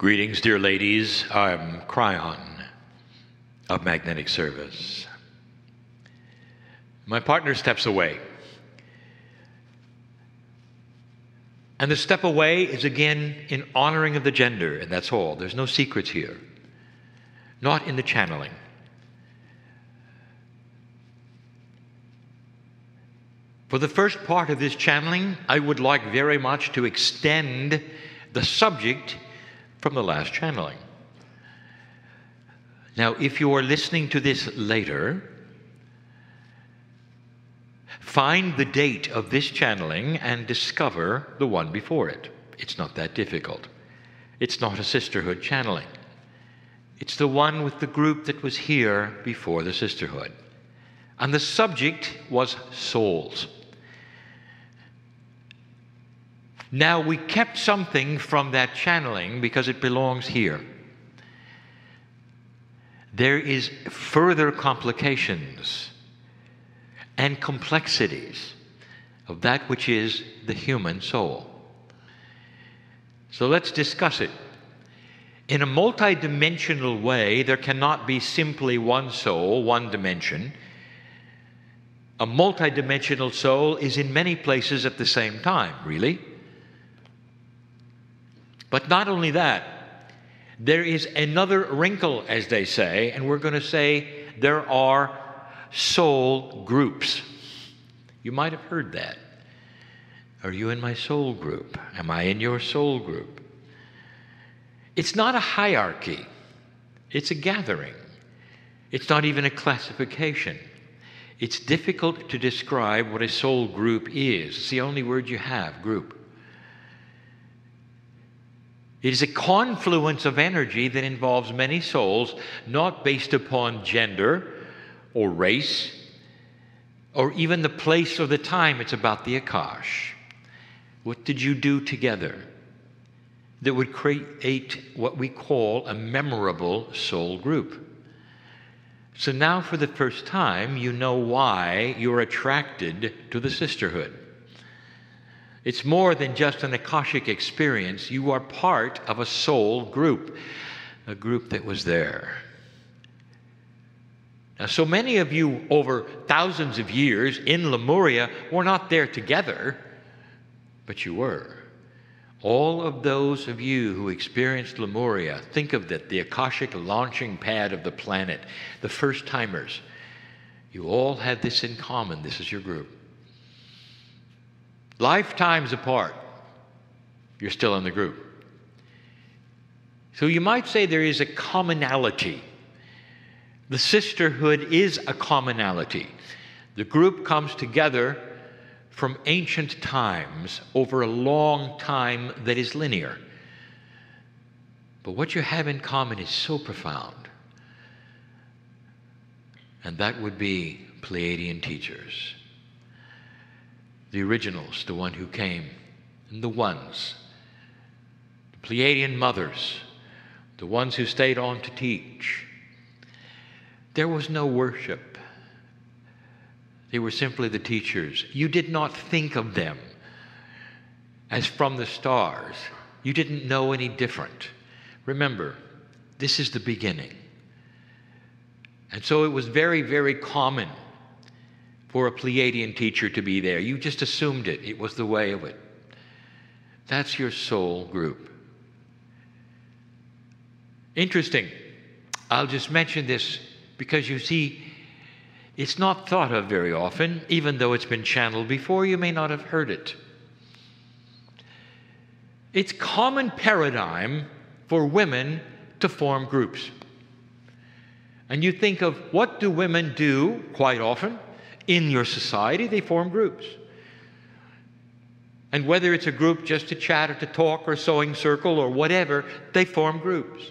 Greetings, dear ladies. I'm Kryon of Magnetic Service. My partner steps away. And the step away is again in honoring of the gender, and that's all. There's no secrets here. Not in the channeling. For the first part of this channeling, I would like very much to extend the subject from the last channeling. Now, if you are listening to this later, find the date of this channeling and discover the one before it. It's not that difficult. It's not a sisterhood channeling. It's the one with the group that was here before the sisterhood. And the subject was souls. Now, we kept something from that channeling because it belongs here. There is further complications and complexities of that which is the human soul. So let's discuss it. In a multidimensional way, there cannot be simply one soul, one dimension. A multidimensional soul is in many places at the same time, really. But not only that, there is another wrinkle, as they say, and we're going to say there are soul groups. You might have heard that. Are you in my soul group? Am I in your soul group? It's not a hierarchy. It's a gathering. It's not even a classification. It's difficult to describe what a soul group is. It's the only word you have, group. It is a confluence of energy that involves many souls, not based upon gender or race or even the place or the time. It's about the Akash. What did you do together that would create what we call a memorable soul group? So now for the first time, you know why you're attracted to the sisterhood. It's more than just an Akashic experience. You are part of a soul group, a group that was there. Now, so many of you over thousands of years in Lemuria were not there together, but you were. All of those of you who experienced Lemuria, think of that, the Akashic launching pad of the planet, the first timers. You all had this in common. This is your group. Lifetimes apart, you're still in the group. So you might say there is a commonality. The sisterhood is a commonality. The group comes together from ancient times over a long time that is linear. But what you have in common is so profound. And that would be Pleiadian teachers. The originals, the one who came, and the ones, the Pleiadian mothers, the ones who stayed on to teach. There was no worship. They were simply the teachers. You did not think of them as from the stars. You didn't know any different. Remember, this is the beginning. And so it was very, very common for a Pleiadian teacher to be there. You just assumed it. It was the way of it. That's your soul group. Interesting. I'll just mention this because you see, it's not thought of very often. Even though it's been channeled before, you may not have heard it. It's common paradigm for women to form groups. And you think of what do women do quite often? In your society, they form groups. And whether it's a group just to chat or to talk or sewing circle or whatever, they form groups.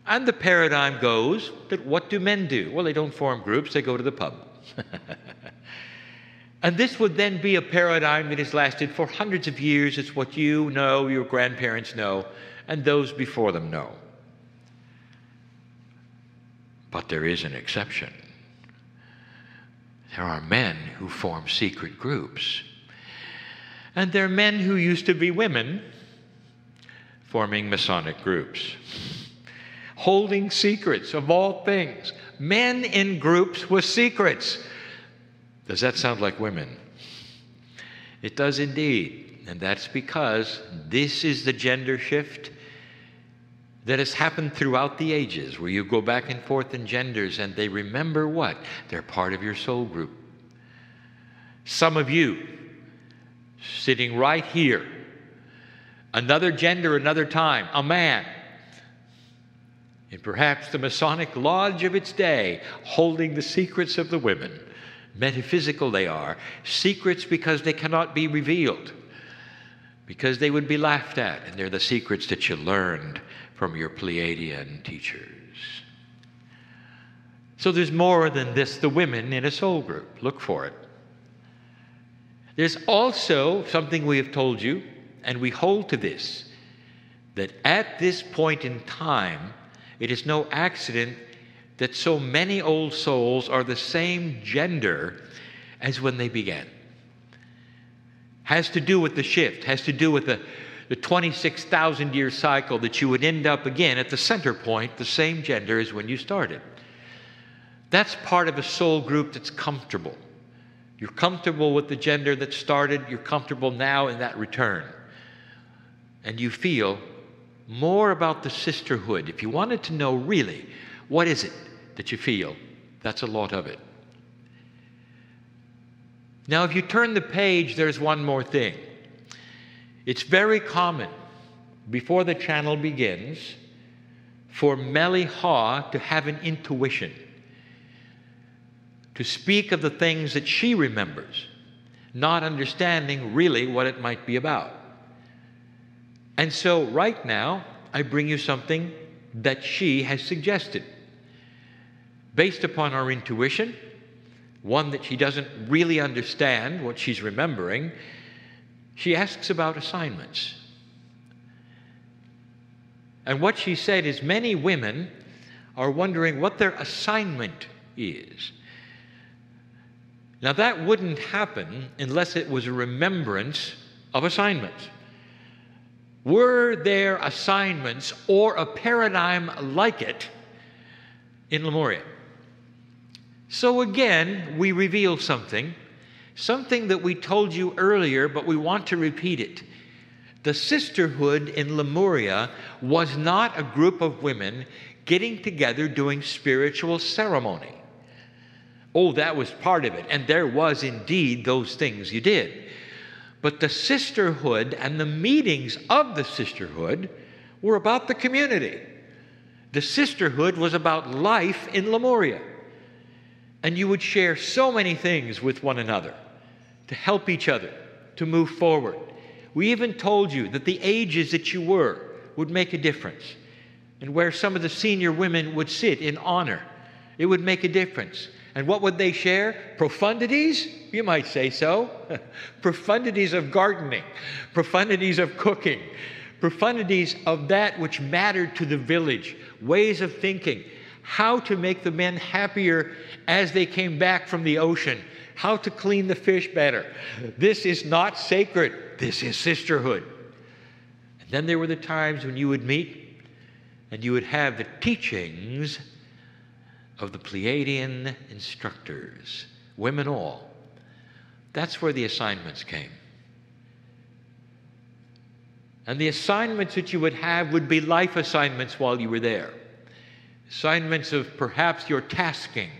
And the paradigm goes that what do men do? Well, they don't form groups, they go to the pub. And this would then be a paradigm that has lasted for hundreds of years. It's what you know, your grandparents know, and those before them know. But there is an exception. There are men who form secret groups. And there are men who used to be women forming Masonic groups, holding secrets of all things. Men in groups with secrets. Does that sound like women? It does indeed. And that's because this is the gender shift that has happened throughout the ages, where you go back and forth in genders and they remember what? They're part of your soul group. Some of you sitting right here, another gender, another time, a man, in perhaps the Masonic lodge of its day, holding the secrets of the women. Metaphysical they are, secrets because they cannot be revealed, because they would be laughed at, and they're the secrets that you learned from your Pleiadian teachers. So there's more than this, the women in a soul group. Look for it. There's also something we have told you, and we hold to this, that at this point in time, it is no accident that so many old souls are the same gender as when they began. Has to do with the shift, has to do with the 26,000-year cycle that you would end up again at the center point, the same gender as when you started. That's part of a soul group that's comfortable. You're comfortable with the gender that started, you're comfortable now in that return. And you feel more about the sisterhood. If you wanted to know really, what is it that you feel? That's a lot of it. Now, if you turn the page, there's one more thing. It's very common, before the channel begins, for MELE'HA to have an intuition, to speak of the things that she remembers, not understanding really what it might be about. And so right now, I bring you something that she has suggested. Based upon our intuition, one that she doesn't really understand what she's remembering, she asks about assignments. And what she said is many women are wondering what their assignment is. Now that wouldn't happen unless it was a remembrance of assignments. Were there assignments or a paradigm like it in Lemuria? So again, we reveal something that we told you earlier, but we want to repeat it. The sisterhood in Lemuria was not a group of women getting together doing spiritual ceremony. Oh, that was part of it, and there was indeed those things you did. But the sisterhood and the meetings of the sisterhood were about the community. The sisterhood was about life in Lemuria. And you would share so many things with one another to help each other, to move forward. We even told you that the ages that you were would make a difference. And where some of the senior women would sit in honor, it would make a difference. And what would they share? Profundities? You might say so. Profundities of gardening, profundities of cooking, profundities of that which mattered to the village, ways of thinking, how to make the men happier as they came back from the ocean, how to clean the fish better. This is not sacred. This is sisterhood. And then there were the times when you would meet and you would have the teachings of the Pleiadian instructors, women all. That's where the assignments came. And the assignments that you would have would be life assignments while you were there. Assignments of perhaps your tasking,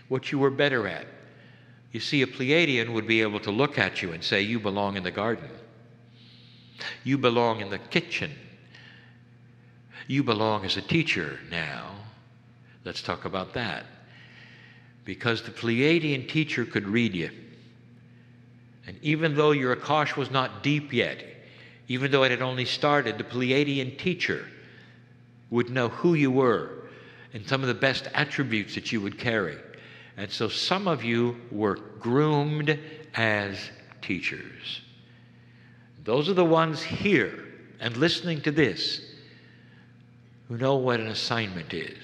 what you were better at. You see, a Pleiadian would be able to look at you and say, you belong in the garden. You belong in the kitchen. You belong as a teacher now. Let's talk about that. Because the Pleiadian teacher could read you. And even though your Akash was not deep yet, even though it had only started, the Pleiadian teacher would know who you were and some of the best attributes that you would carry. And so some of you were groomed as teachers. Those are the ones here and listening to this who know what an assignment is.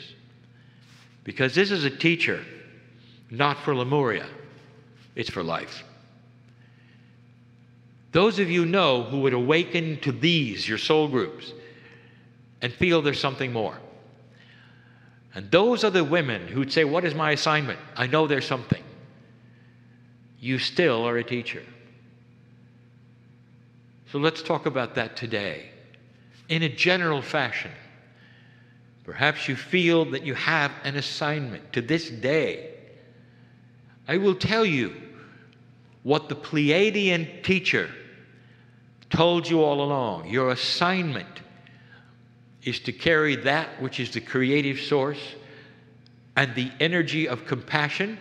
Because this is a teacher, not for Lemuria. It's for life. Those of you know who would awaken to these, your soul groups, and feel there's something more. And those are the women who'd say, what is my assignment? I know there's something. You still are a teacher. So let's talk about that today. In a general fashion, perhaps you feel that you have an assignment to this day. I will tell you what the Pleiadian teacher told you all along. Your assignment is to carry that which is the creative source and the energy of compassion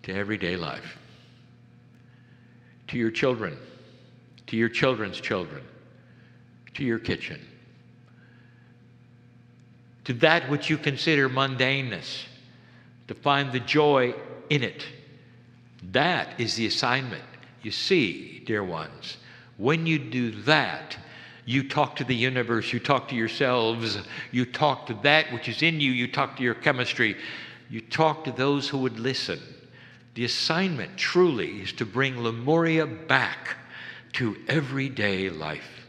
to everyday life. To your children, to your children's children, to your kitchen. To that which you consider mundaneness, to find the joy in it. That is the assignment. You see, dear ones, when you do that, you talk to the universe, you talk to yourselves, you talk to that which is in you, you talk to your chemistry, you talk to those who would listen. The assignment truly is to bring Lemuria back to everyday life.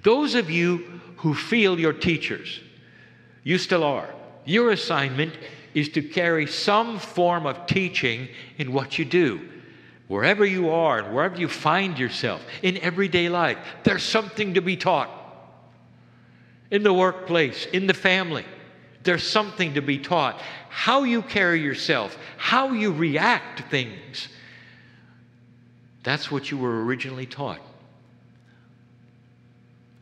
Those of you who feel you're teachers, you still are. Your assignment is to carry some form of teaching in what you do. Wherever you are and wherever you find yourself in everyday life, there's something to be taught. In the workplace, in the family, there's something to be taught. How you carry yourself, how you react to things, that's what you were originally taught.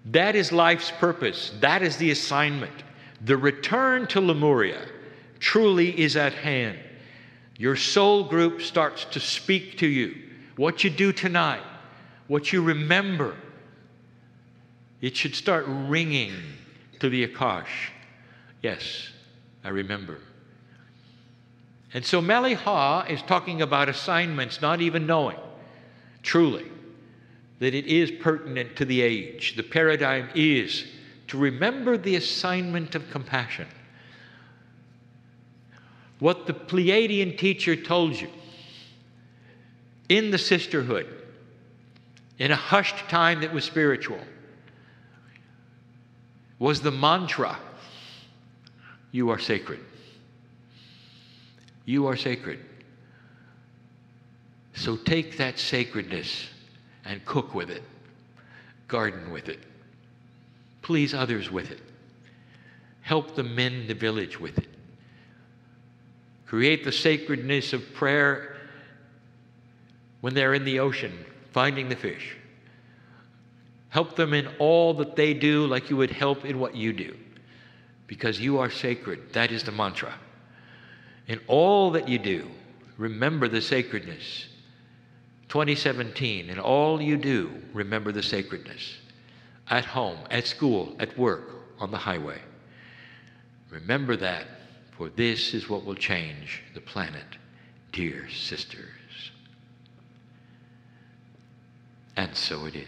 That is life's purpose. That is the assignment. The return to Lemuria truly is at hand. Your soul group starts to speak to you. What you do tonight, what you remember, it should start ringing to the Akash. Yes, I remember. And so MELE'HA is talking about assignments, not even knowing, truly, that it is pertinent to the age. The paradigm is to remember the assignment of compassion. What the Pleiadian teacher told you in the sisterhood, in a hushed time that was spiritual, was the mantra, you are sacred. You are sacred. So take that sacredness and cook with it, garden with it, please others with it, help the men in the village with it. Create the sacredness of prayer when they're in the ocean, finding the fish. Help them in all that they do like you would help in what you do. Because you are sacred. That is the mantra. In all that you do, remember the sacredness. 2017, in all you do, remember the sacredness. At home, at school, at work, on the highway. Remember that. For this is what will change the planet, dear sisters. And so it is.